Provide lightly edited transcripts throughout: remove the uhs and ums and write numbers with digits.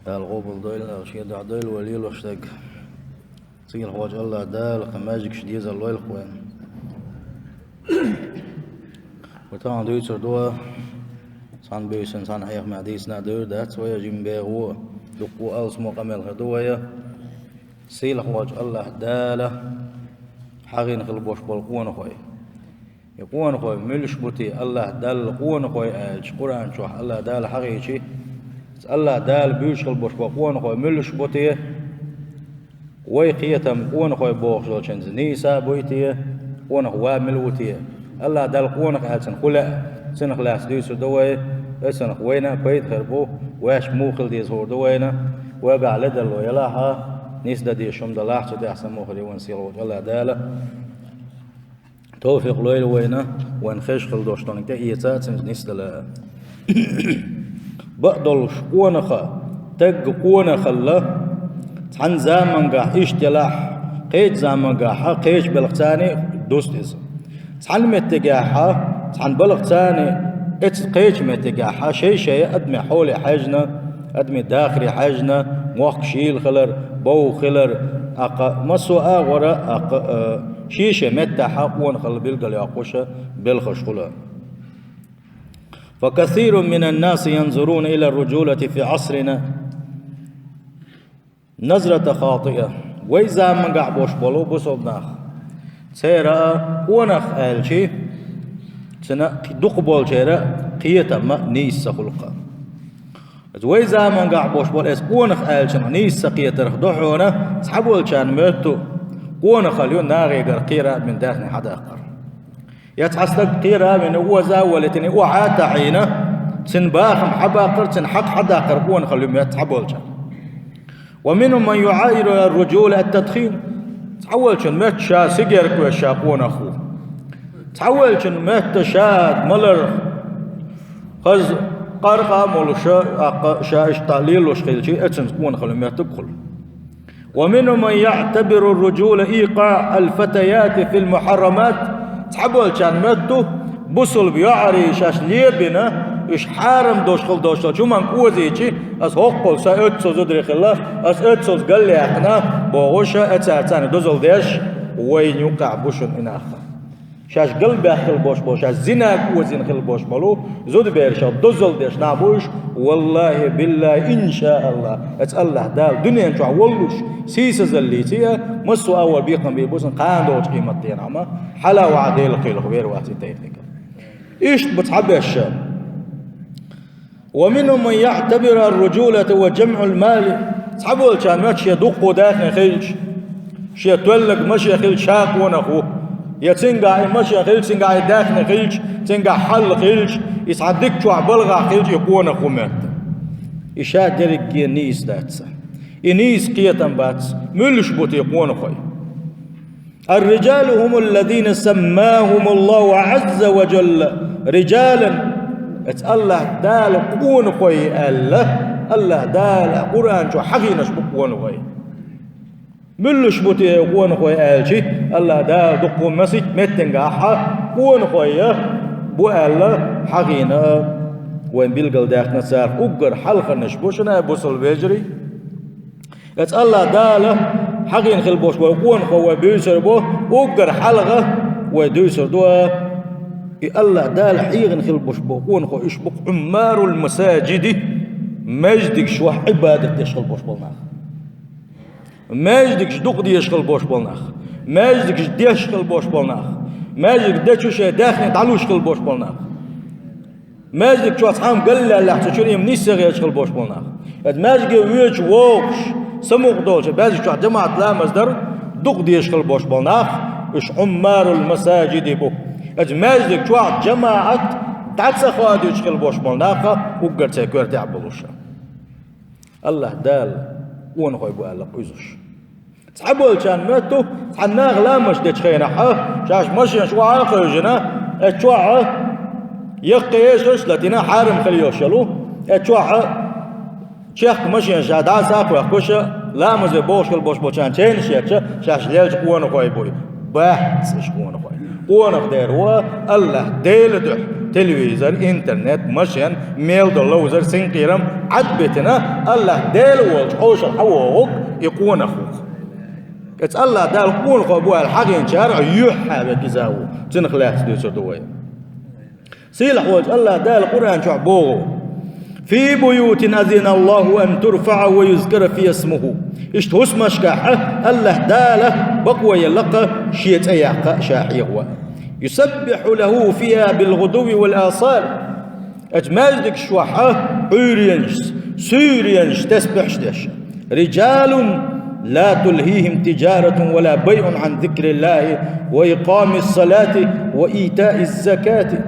دال غوبل دويل أشياء دع دويل وليل واشتاق سيل خواج الله دال خماجك شديز اللويل خوين وطبعا دويتر دوا صان بيسن صان حيخ معديسنا دور دات ويا جيم بيغو دقو ألس مقامل هدويا سيل خواج الله دال حغين خلبوش بالقوان خوي يقوان خوي ملش بوتي الله دال قوان خوي آج قرآن شوح الله دال حغيشي الله دال بيش خلبوش بالقوان خوي ملش بوتي وي قيتم قوان خوي بوخ جوشنز نيسا بويتي قوان خوي ملوتي الله دال قوان خالسن خلا سنخ لاس ديسو دوي سنخ وينا بيت خربو واش موخل ديز هور دوينا وقع لدل ويلاها نيس دي شم دلاح تدي أحسن موخل ونسيل الله دال توفيق لويل وينا ونخش خل دوشتون تا إيتات نيس دلا بقدل شقونخا تق قونخ الله عن زمن قاح اشتلاح قيد زمن قاح قيش بلغتاني دوستيز عن متقاحة عن بلغتاني قيش متقاحة شيء أدمي حولي حاجنا أدمي داخلي حاجنا موخ شيل خلر بو خلر مسو آغورا شيشة متاحة ونخل بلغل يقوشة بالخشخلة فكثير من الناس ينظرون إلى الرجولة في عصرنا نظرة خاطئة وإذا من قعبوش بلو بصبناخ سيرا ونخ آلشي سنة دقبول شيرا قيتا ما نيس خلقا وإذا من قعبوش بلو إس ونخ آلشي نيس قيتا رخدوحونا سحبول كان ميتو ونخ اليون ناغي قيرا من داخل حدا أقر يتحسدق قيرا من وزا ولتني وعاتا حينا سنباخم حباقر سنحق حدا أقر ونخ اليوم يتحبول كان ومنهم من يعاير الرجول التدخين تحول شن مت شا سيجر كو شاقون اخو تحول شن مت شاد ملر خز قرقه مول شا اشتاليل وشخيل شي اتسن كون خلو مت تدخل ومنهم من يعتبر الرجول ايقاع الفتيات في المحرمات تحول شن مت بوصل بيعري شاش ليبنا إيش حارم دوشخل دوشخل شو من قوزيشي أس هقول سأتسوز دريخ الله أس أتسوز قال لي أحنا بوغوشة أتساعتاني دوزل ديش وين يوقع بوشن إناخا شاش قلبي أخل بوش بوش شاش زنا قوزين خل بوش بلو زود بيرشا دوزل ديش نعبوش والله بالله إن شاء الله الله دال دنيا نشوع والوش سيسة زليتيا مسو أول بيقم بيبوسن قان دوش قيمتين عما حلا وعديل قيل خبير واتي تيتك إيش بتحبي الشام ومنهم من يعتبر الرجولة وجمع المال صحبول كان ماشي يدق داخل خيلش شي تولق ماشي خيل شاق ونخو يتنقع ماشي خيل تنقع داخل خيلش تنقع حل خيلش يسعدك شو بلغة خيلش يكون أخو مات إشاد درك ينيس داتسا ينيس قيتا باتس ملش بوت يكون خوي الرجال هم الذين سماهم الله عز وجل رجالا الله دال قون خوي الله دال قرآن شو حقينا شبك قون خوي ملش بوتي قون خوي آلشي الله دال دقون مسيج متنقاحا قون خوي بو الله حقينا وين بيلقل داخنا سار أقر حلقة نشبوشنا بوصل بيجري الله دال حقين خلبوش وقون خوي بيسر بو أقر حلقة وديسر دوا الله دال حيغن خلبوش بوقون خو إشبق عمار المساجد مجدك شو عبادة يشغل بوش بالناخ مجدك شدوق دي يشغل بوش بالناخ مجدك شدي يشغل بوش بالناخ مجدك دي شو داخل تعلو يشغل بوش بالناخ مجدك شو أصحام قل الله تشون يم نيسغ يشغل بوش بالناخ مجدك ويش ووش سموق دولش بعد شو جماعة لا مصدر دوق دي يشغل بوش بالناخ إش عمار المساجد بو ماجدك شو جماعة تعتس خوادي يشكل بوش مالناقة وقرت سيكورتي عبلوشا الله دال وين خوي بو الله قيزوش تحبول كان ماتو تحناغ لا مش دتخينا حا شاش مشي شو عاقل جنا اتشوع يقيش رسلتنا حارم خليوشلو اتشوع شيخ مشي شادا ساقو يخوشا لا مز بوش كل بوش بوشان تشين شاش ليلج وين خوي بوي بحث ايش وين خوي ونقدر هو الله ديل دح تلفزيون انترنت مشان ميل دولوزر سنقيرم عدبتنا الله ديل والش حوش الحووق يكون اخوك اتس الله دال قول خبوا الحقين شارع يحا بكزاو تنخلاص دو سردوي سيلح وج الله دال القران شعبوه في بيوت أذن الله أن ترفع ويذكر في اسمه اشتهس مشكاحة الله داله بقوى يلقى شيت أياقا شاحيغوا يسبح له فيها بالغدو والآصال أجماجدك شوحة عورينش سورينش تسبحش دش رجال لا تلهيهم تجارة ولا بيع عن ذكر الله وإقام الصلاة وإيتاء الزكاة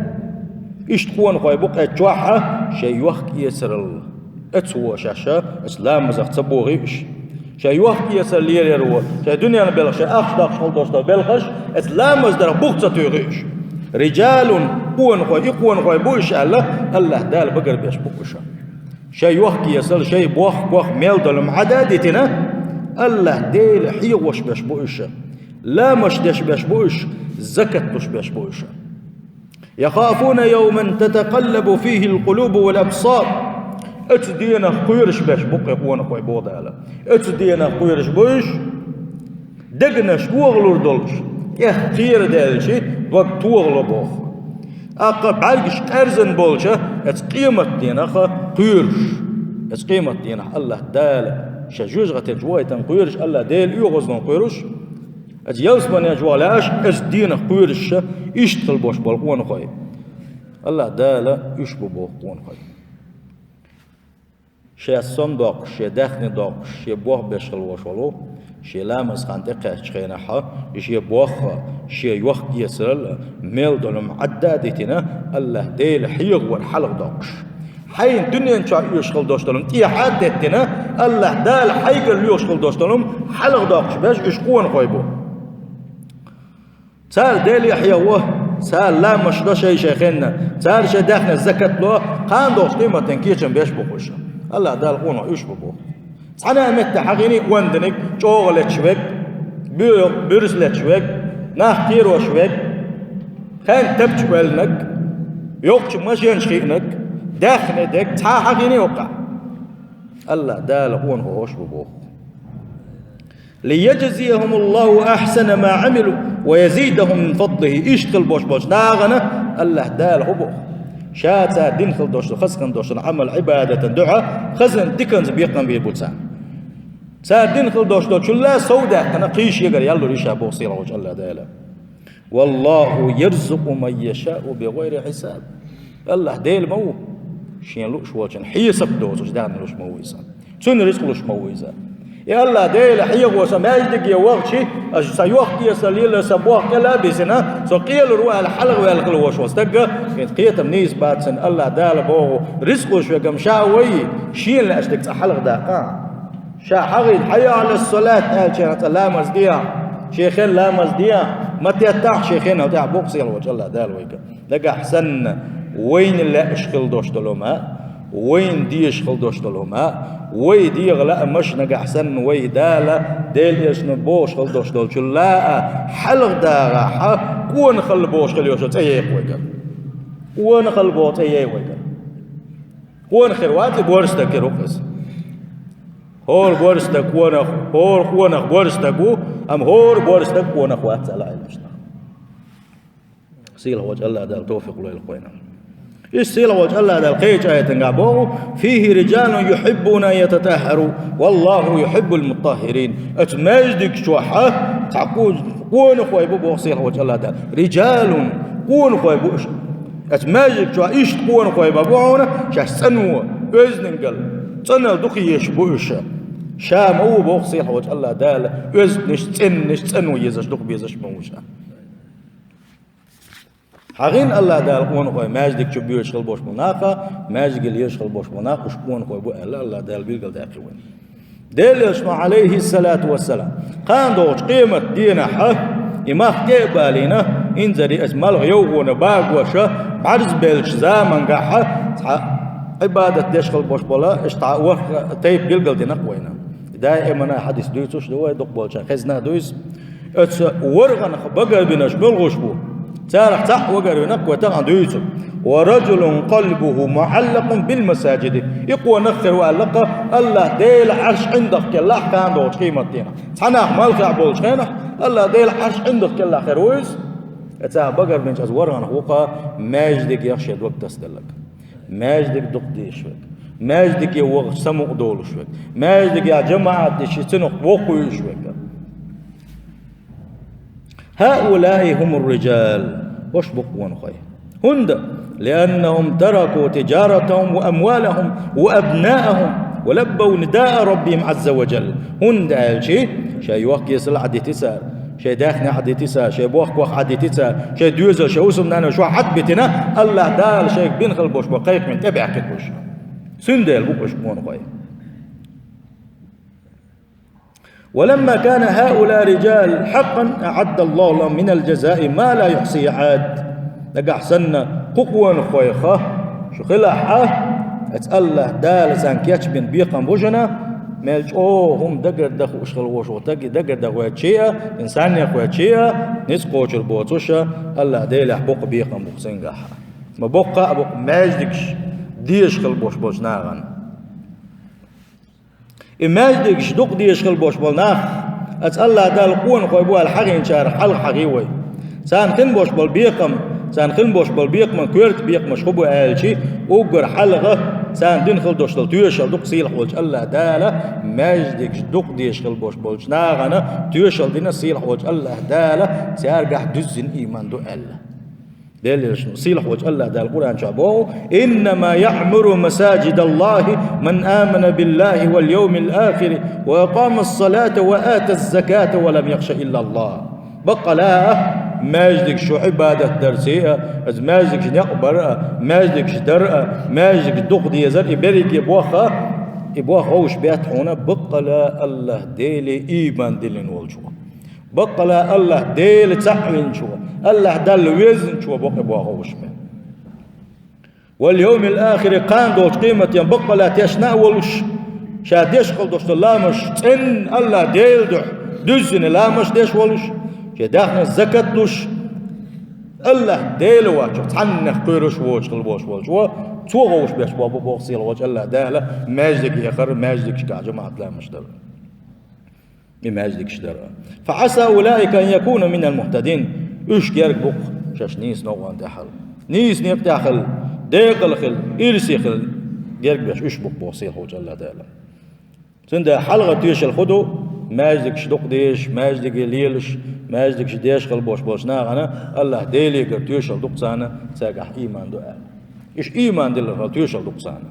إيش تكون خوي بقى تشوحة شيء وقت يسر الله أتسوى شاشة إسلام مزق تبوغيش شيء وقت يسر لير يروى شيء دنيا بلغش أخش داخش خلدوش بلغش إسلام مزدر بوغ تيغيش رجال قوان خوي بوش الله دال بقر بيش بوكشا شيء وقت يسر شيء بوخ ميل دلم عدادتنا الله ديل حيوش بيش بوش لا مش دش بيش بوش زكاة بيش بوش يخافون يوما تتقلب فيه القلوب والأبصار اتدينا قيرش باش بقى قوانا قوي بوضع اتدينا قيرش بوش دقنش توغلور دولش يختير دالشي وقت توغلو بوخ أقب عالقش ترزن بولشة اتقيمت دينا قيرش اتقيمت دينا الله دال شجوج غتجواي تنقيرش الله دال يغزن قيرش أجيالس بني أجوالاش أجدينا قيرش يشتغل بوش بالقوان خوي الله دالا يشبو بوقوان خوي شي الصم دوق شي دخن دوق شي بوخ بشغل وشولو شي لامس خانتقه شخينحا شي بوخ شي يوخ يسرل ميل دولم عدادتنا الله ديل حيغ والحلق دوقش حين دنيا نشا يشغل دوشتلم تي حدتنا الله دال حيغ يشغل دوشتلم حلق دوقش باش يشقوان خوي بو سال ديل يحيى سال لا مش ده شيء شيخنا سال شيء داخل الزكاة له قان دوش قيمة تنكيشن بيش بخوش الله دال قونا يش بخو أنا مت حقيني وندنك شغل شوك بيرسل شوك نختير وشوك كان تبش بالنك يوقش ماشين شينك داخل دك تا حقيني وقع الله دال قونا هوش بخو ليجزيهم الله أحسن ما عملوا ويزيدهم من فضله يشتغل بوش ناغنا الله دال هبو شاتا دين خل دوش خسكن دوش عمل عبادة دعاء خزن ديكنز بيقن بيبوتسان سا دين خل دوش لا سودا كنا قيش يقر يالو ريشا بوصير وجه الله دالا والله يرزق من يشاء بغير حساب الله ديل مو شين لوش وجن حيسب دوش دان لوش مويزا تون رزق لوش مويزا يا الله ديل حيغ وسماجدك يا وقتي سيوقت يسليل سبوق كلا بسنا سقيل روح الحلق والقل وش وستقى قيت منيس باتسن الله دال بو رزق شو كم شاوي شين لاشتك حلق دقا شا حغي حي على الصلاه قال شيخ لا مزديا شيخين لا مزديا ما تيتاح شيخين وتاع بوكسي الوجه الله دال ويك لقى احسن وين لا اشغل دوشتلوما وين دي اشغل دوشتلوما وي دي غلا مش نجا احسن وي دالا ديل يشن بوش خل دوش دول لا حلق دا راحه كون خل بوش خل يوش تي ويك كون خل بو تي ويك كون خيروات بورستك روكس هور بورستك كون هور كون بورستك ام هور بورستك كون اخوات على المشنا سيل وجه الله دال توفيق له الخوينا السيل وجه الله دال قيج آية تنقابوه فيه رجال يحبون يتطهروا والله يحب المطهرين اتماجدك شوحة تعقود قون خوي بو سيل وجه الله دال رجال قون خوي بو اتماجدك شوحة ايش قون خوي بابونا شاش سنو ازنقل سنو دقي يشبوش شام او بو سيل وجه الله دال ازنش سنو يزش دق بيزش موشا حقين الله دال قون خوي ماجدك شو بيشغل بوش مناقة ماجد اللي يشغل بوش مناقة وش قون خوي بو الله دال بيقل داخل وين دل يسمع عليه الصلاة والسلام قان دوش قيمة دينا حه إما قبالينا إنزري اسمال غيوغون باقوشة عرز بيلش زامن قاحة عبادة يشغل بوش بولا اشتع وخ تيب بيقل دينا قوينا دائما حديث دويتوش دواء دق بولشا خزنا دويس اتس ورغن بقر بناش بلغوش بو تارح تح وقر نقوى تغن دويتو ورجل قلبه معلق بالمساجد يقوى نخر وعلقه الله ديل عرش عندك كلا كان دوش قيمتنا تناخ مالك عبول شينه الله ديل عرش عندك كلا خيرويز اتاه بقر بنش ازوران حقوقا ماجدك يخشد وقت تسدلك ماجدك دق ديشوك ماجدك يوغ سمو دول شوك ماجدك يا جماعة ديش سنق وقوي شوك هؤلاء هم الرجال وش بقوان خير هند لأنهم تركوا تجارتهم وأموالهم وأبناءهم ولبوا نداء ربهم عز وجل هند قال شيء يوقع يسل عدي تسار شيء داخنا عدي تسار شيء بوخ عدي تسار شيء دوزر شيء وسمنا أنا شو حد بتنا الله دال شيء بينخل بوش بقيك من تبع كتوش سندل بوش بقوان خير ولما كان هؤلاء رجال حقا أعد الله لهم من الجزاء ما لا يحصي عاد لقى حسنا قوان خويخة شو خلاحة الله دال زان كيتشبين بيقام بوجنا مالج هم دقر دخو اشغل وشو تقي دقر دخو هاتشيئة إنسان يخو هاتشيئة نسقوش البوتوشة الله ديل يحبوق بيقام بوكسنقاحة ما بوقع بوق ماجدكش ديش خل بوش بوش ناغن إماجدكش دوق ديش خل بوش بول ناغ الله دال قوان خوي بوها الحقين شار حلق حقيوي سان خن بوش بول بيقام سان خن بوش بول بيقام كورت بيقام شخبو آلشي وقر حلقة سان دين خل دوش تيوشل دوق سيلح بولش الله دالا ماجدكش دوق ديش خل بوش بولش ناغنا تيوشل دين سيلح بولش الله دالا سيارقح دزن إيمان دو الله دليل شنو صيلح وجه الله ده القرآن شابوه إنما يعمر مساجد الله من آمن بالله واليوم الآخر وأقام الصلاة وآتى الزكاة ولم يخش إلا الله بقى لا ماجدك شو عبادة درسية از ماجدك نقبر ماجدك درء ماجدك دقدي يزر إبريك يبوخ وش بيت هنا بقى لا الله ديلي إيمان دلين والجوه بقى لا الله ديل تعين شو الله دل وزن شو بقى بوغوش من واليوم الآخر قان دوش قيمة بقى لا تشنا ولش شاد يشغل دوش لامش تن الله ديل دوح دزن لامش ديش ولش شداخنا الزكاة دوش الله ديل واش تعنخ قيرش ووش قلبوش ولش وتوغوش بيش بابا بوغسيل وجه الله داهله ماجدك يخر ماجدك شكا جماعة لامش دل ماجدك شدر فعسى أولئك أن يكونوا من المهتدين إيش جارك بق شاش نيس نوعان داخل نيس نيق داخل داخل خل إرسي خل جارك بيش إيش بق بوصيل هو جل دالا سند حلقة تيش الخدو ماجدك شدق ديش ماجدك ليلش ماجدك شديش خل بوش ناغنا الله ديلي قر تيش الدق سانا ساقح إيمان دعاء إيش إيمان دل خل تيش الدق سانا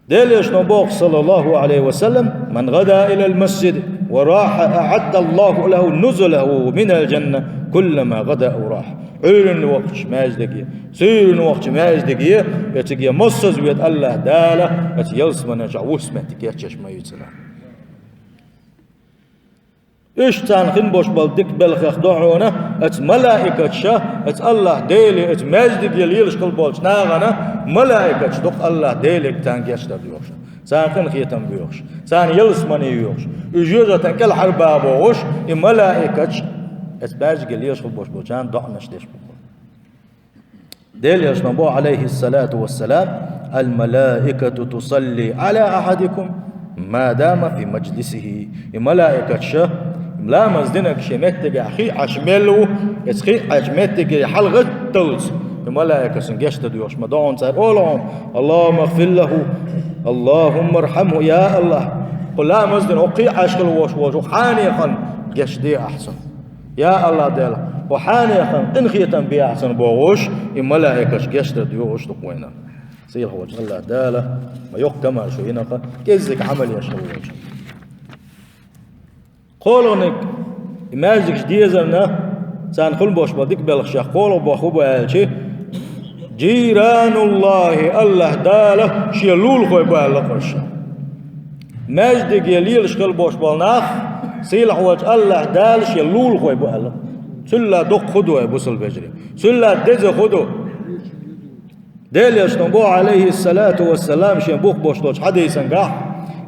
دليش نبوغ صلى الله عليه وسلم من غدا إلى المسجد وراح أعد الله له نزله من الجنة كلما غدا وراح عيرن وقت ماجدك سيرن وقت ماجدك يتجي مصز ويت الله داله يت يلسمن جعوس متك يتشش ما يتسلا إيش تان خن بوش بالدك بلخ دعونا ات ملائكة شاه ات الله ديلي ات ماجدك يليلش قل بولش ناغنا ملائكة دق الله ديلك تان جشتر يوش سان خن خيتم بيوش سان يلسمن يوش يجوز تنكل حربا بوش ملائكة ات ماجدك يليلش قل بوش بولشان دعنش ديش بقول ديل يشنبو عليه الصلاة والسلام الملائكة تصلي على أحدكم ما دام في مجلسه الملائكة شه لا مزدنك شمتك أخي عشملو اسخي عشمتك حلقة تلز الملائكة سنجشت ديوش مدعون سار أولهم اللهم اغفر له اللهم ارحمه يا الله قل لا مزدن أقي عشقل وش وحاني خن جشدي أحسن يا الله ديلا وحاني خن انخيتا بي أحسن بوغوش الملائكة جشت ديوش تقوينا سيل هو الله دالا ما يقتمع شو هنا كيزك عمل يشغل وجه قولونك إماجك ديزرنا سان خل بوش بديك بلخشا قولو بخوبا هالشي جيران الله دالا شيلول خوي بالقرشا ماجدك يليل شغل بوش بالناخ سيل وجه الله دال شيلول خوي بالق سلا دق خدوه بوصل بجري سلا دز خدو ديل يشنبو عليه الصلاة والسلام شنبوك بوشلوش حديثا قاح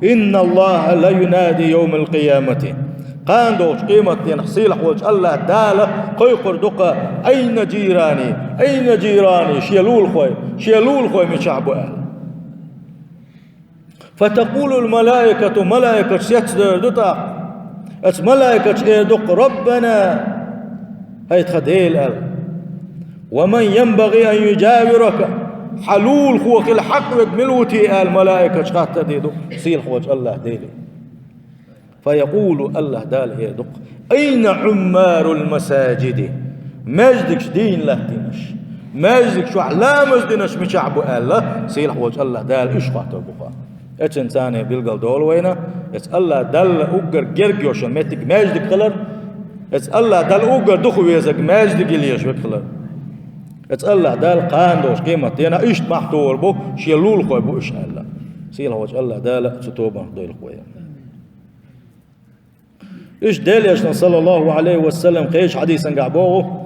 إن الله لا ينادي يوم القيامة قاندوش قيمة ينحصيل حولش الله دالة قيقر دقا أين جيراني أين جيراني شيلول خوي من شعب أهل. فتقول الملائكة ملائكة سيتدر دتا أت ملائكة دق ربنا هاي تخديل أهل ومن ينبغي أن يجاورك حلول خوك الحق ملوتي الملائكة شخات ديدو سيل خوش الله ديلي. فيقول الله دال يدق أين عمار المساجد مجدك دين له دينش مجدك شو علامة دينش مشعبو الله سيل خوش الله دال إيش خاطر بقى إيش إنسان بيلقى دول وينه إيش الله دال أوجر جرجوش متك مجدك خلر إيش الله دال أوجر دخو يزك مجدك ليش بخلر إيش الله دال قاندوش قيمة دينا إيش محتور بو شيلول خوي بو إيش الله سيل خوش الله دال ستوبة دول خوي. إيش دليل صلى الله عليه وسلم قيش حديثا قعبوه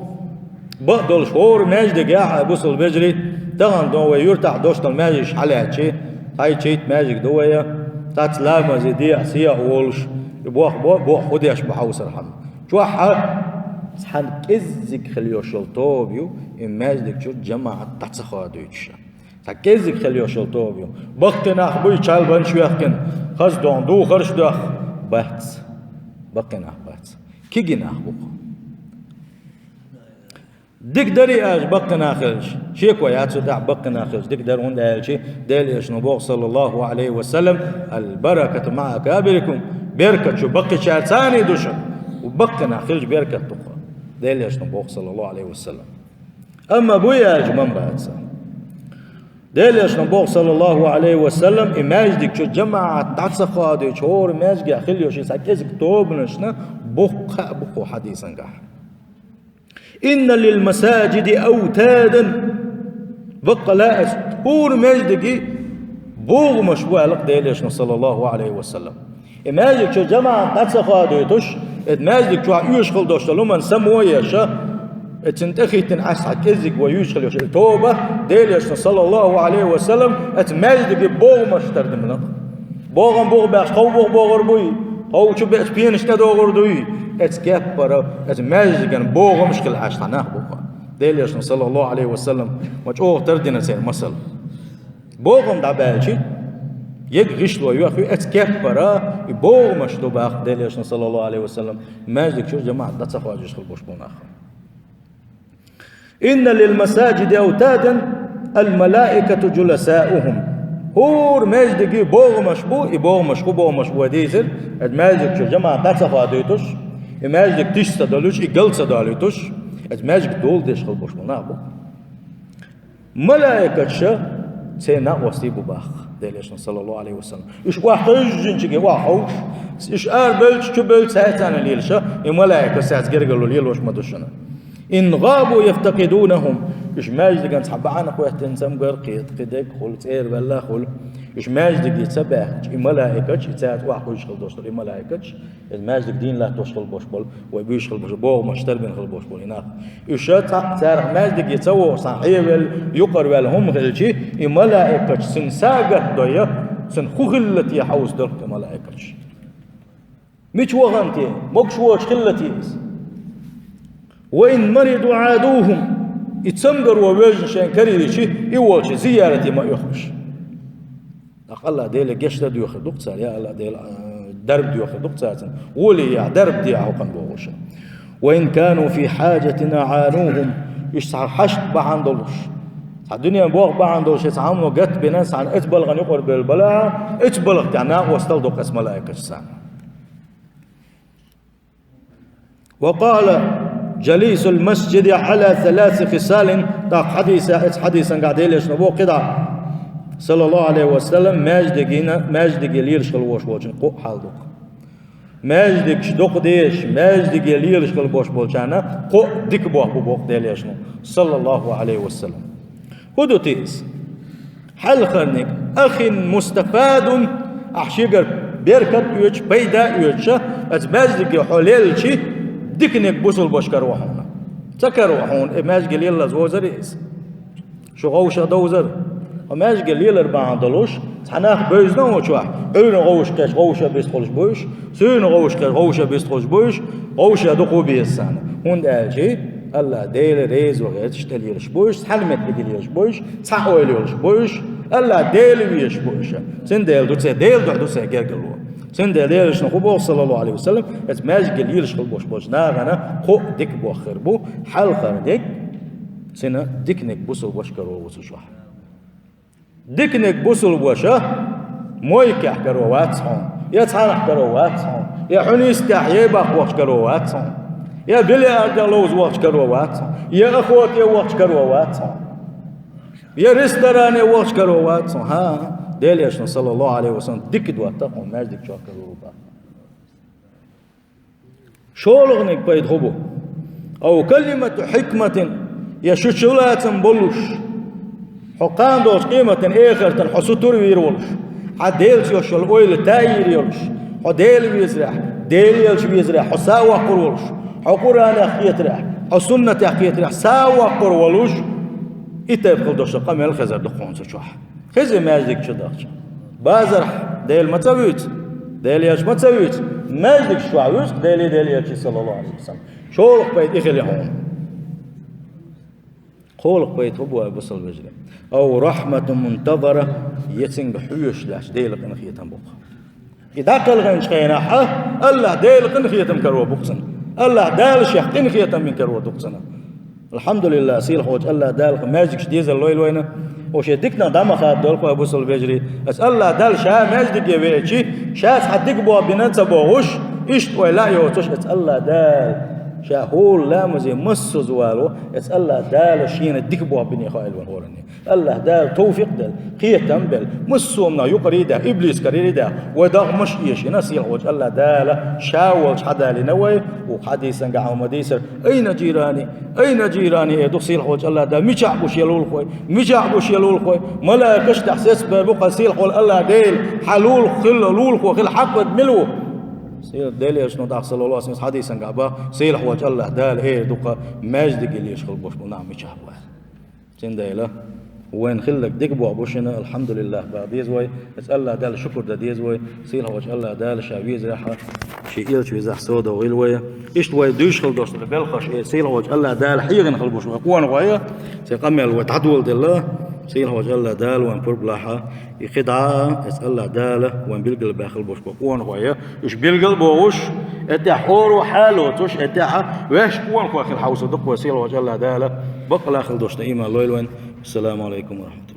بقدر شهور ماجد قاعد بوصل بجري تغن دوه يرتاح دوشت الماجش حلقة شيء هاي شيء ماجك دوه تات لا مزيدي عسيا أولش بوح خديش بحوس رحم شو حق سحن كزك خليوش الطوبيو ماجدك شو جماعة تتصخادوش كزك خليوش الطوبيو بقتنا أخبوي شال بنشو يخكن خز دون دو خرش دخ بحث بقنا بات كيجنا بق ديك دري اج بقنا خرج شيكو يا تدع بقنا خرج ديك در هون ده شيء دل يشنبوق صلى الله عليه وسلم البركه مع اكابركم بركه شو بقي شاتاني دوش وبقنا خرج بركه تقى دل يشنبوق صلى الله عليه وسلم. اما بويا اج من بعد دل يشنبوق صلى الله عليه وسلم إماجدك شو جماعة تعصقادي شهور ماجد أخليه شيء ساكيزك توبنشنا بقى حديثا قاح إن للمساجد أوتادا بقى لا أسطور ماجدك بوغ مشبوع لك دل يشنب صلى الله عليه وسلم إماجدك شو جماعة تعصقادي توش إماجدك شو يشغل دوش لما نسموه يشا اتنتخي تنعس حكزك ويشغل يوش التوبة ديل يشن صلى الله عليه وسلم اتماجدك بوغ مشترد منك بوغن بوغ باش قو بوغ بوغر بوي قو شو بيش بينش ندوغر دوي اتكبر اتماجدك بوغ مشكل عاش عناه بوغ ديل يشن صلى الله عليه وسلم وجوه تردنا سير مسل بوغن دعبالشي يغشلو يوخي اتكبر بوغ مشتو باخ ديل يشن صلى الله عليه وسلم ماجدك شو جماعة دا تخواج يشغل بوش بوناخ. إن للمساجد أوتادا الملائكة جلساؤهم هور ماجدك بوغ مشبو ديزر ماجدك شو جماعة تاتسفا ديتوش ماجدك تشتا دالوش إقلسا دالوتوش ماجدك دول ديش خلبوش منابو ملائكة شا سينا وصيبو باخ ديليشن صلى الله عليه وسلم إيش واحجن شكي واحوش إيش بلش كبل ساعتان ليلشا ملائكة ساعت قرقلوا ليلوش مدوشنا إن غابوا يفتقدونهم إيش ماجد كان صحب عنك وقت سمجر قيدك خل تير بالله خل إيش ماجد يتسبح الملائكة يتساعد واحد يشغل دوشتر الملائكة الماجد دين لا تشغل بوشبل وبيشغل بوشبل مشتر بين خل بوشبل هناك إيش تعرف ماجد يتسوى صحيح يقر والهم غلشي الملائكة سنساقة ضيا سنخلت يحوس درك الملائكة مش وغنتي مقشوش خلتي وإن مرضوا عادوهم يتسمجر ووجه شان كريشي يوجه زيارتي ما يخش أقل ديل جشة ديو خدوق سال يا الله ديل درب ديو خدوق سال ولي يا درب دي عقن بوغش وإن كانوا في حاجة عانوهم يشعر حشت بعندلوش الدنيا بوغ بعندلوش يتعاملوا قت بناس عن اتبلغ يقر بالبلاء اتبلغ تعناق واستلدق اسم ملائكة السام. وقال جليس المسجد على 3 خصال تاق حديثا قاعد يليش نبوه قدع صلى الله عليه وسلم ماجدك يليرش الوش بولشن قو حالدوك ماجدك شدوق ديش ماجدك يليرش الوش بولشانا قو ديك بوه بوق ديليش صلى الله عليه وسلم. هدو تيس حل خرنك أخ مستفاد أحشيقر بيركت يوش بيدا يوش ماجدك يحوليلشي ديكنك بوصل بوشكر وحونا تكر وحون ماجدك يلا زوزر إيس شو غوشة دوزر وما يجي الليل 4 دلوش تحناخ بيزنا وشوح عين غوش كاش غوشة بيستخلش بوش سين غوش كاش غوشة بيستخلش بوش غوشة دقو بيسانة هون دالجي الله ديل ريز وغير تشتليلش بوش حلمت بديليش بوش صحويليش بوش الله ديل ويش بوش سن ديل دوتسي ديل دوتسي جرجلو سن ديل شنو صلى الله عليه وسلم اس ماج قليلش خلبوش بوش ناغنا خو ديك بو خربو حل خردك سنة ديكنك بوسل بوش كرو وسوشوح ديكنك بوسل بوشه مويكح كرو واتسون يا تصالح كرو واتسون يا حنيستح يبق وقت كرو واتسون يا بلي أردلوز وقت كرو واتسون يا أخوتي وقت كرو واتسون يا ريستوراني وقت كرو واتسون ها ديليش صلى الله عليه وسلم ديك دواتقون ماش ديك شوك كرو با شولغنك بيد غبو أو كلمة حكمة يا شوشولات بولوش حقان دوش قيمة آخر تنحسوتور ويرولش حديلش يوشل أويل تاير يولش حديل بيزرح ديل يلش بيزرح حساوة قرولش حقوران أخيت رح حسنة أخيت رح ساوة قرولش إتابقل دوش قام الخزر دخون سشوح خزي ماجدك شداخش بازرح ديل ما تسويت ديل يلش ما تسويت ماجدك شوعوش ديل يلش صلى الله عليه وسلم شولق بيت إخلي هون قولق بيت هو بصل بجري أو رحمة منتظرة يتسنج حيوش لاش ديلق نخيتم بوق إذا قال غنش خيناحة الله ديلق نخيتم كروا بوقسن الله دال شيخ نخيتم من كروا بوقسن الحمد لله سيل خوج الله دال ماجيكش ديز اللويل وينه وش ديكنا دم خاد دولق بصل بجري أس الله دال شا ماجدك يبيعشي شاس حدك بوا بنات بوغش إيش ولا يوتش أس الله دال شاهول لا مزي مس زوالو اس الله دال شين الدكبوا بني خايل والهورني الله دال توفيق دال قيتم بل مسومنا يقريده ابليس كريده ودغ مش يش نسي وجه الله دال شاول حدا لنوي وحديثا قاعو مديسر اين جيراني ادوسيل وجه الله دال ميشعبوش يلول خوي ميشعبوش يلول خوي ملاكش تحسس ببقى سيل قول الله ديل حلول خلول خو خل حق ملو سيل دالي شنو داخل صلى الله عليه وسلم حديثا قابا سيل حواج الله دال هي دوقا ماجد قال يشغل بوش نعم يشهوا سين دايلا وين خلك دقبوا بوشنا الحمد لله بعد يزوي اسال الله دال شكر دا يزوي سيل حواج الله دال شاويز راحه شيء شي زح سودا ويلوي ايش وي دوش خل دوش بالخش سيل حواج الله دال حيغن خل بوش قوان ويا سي قمل وتعدول الله سيل حواج الله دال وان بربلاحه يخدعه اسال الله داله وان بالقلب باخل بوش قوان ويا ايش بالقلب وش اتى حور حاله توش اتى واش قوان خو اخر حوسه دق وسيل حواج الله داله بقى اخر دوش ايمان لويل وين السلام عليكم ورحمه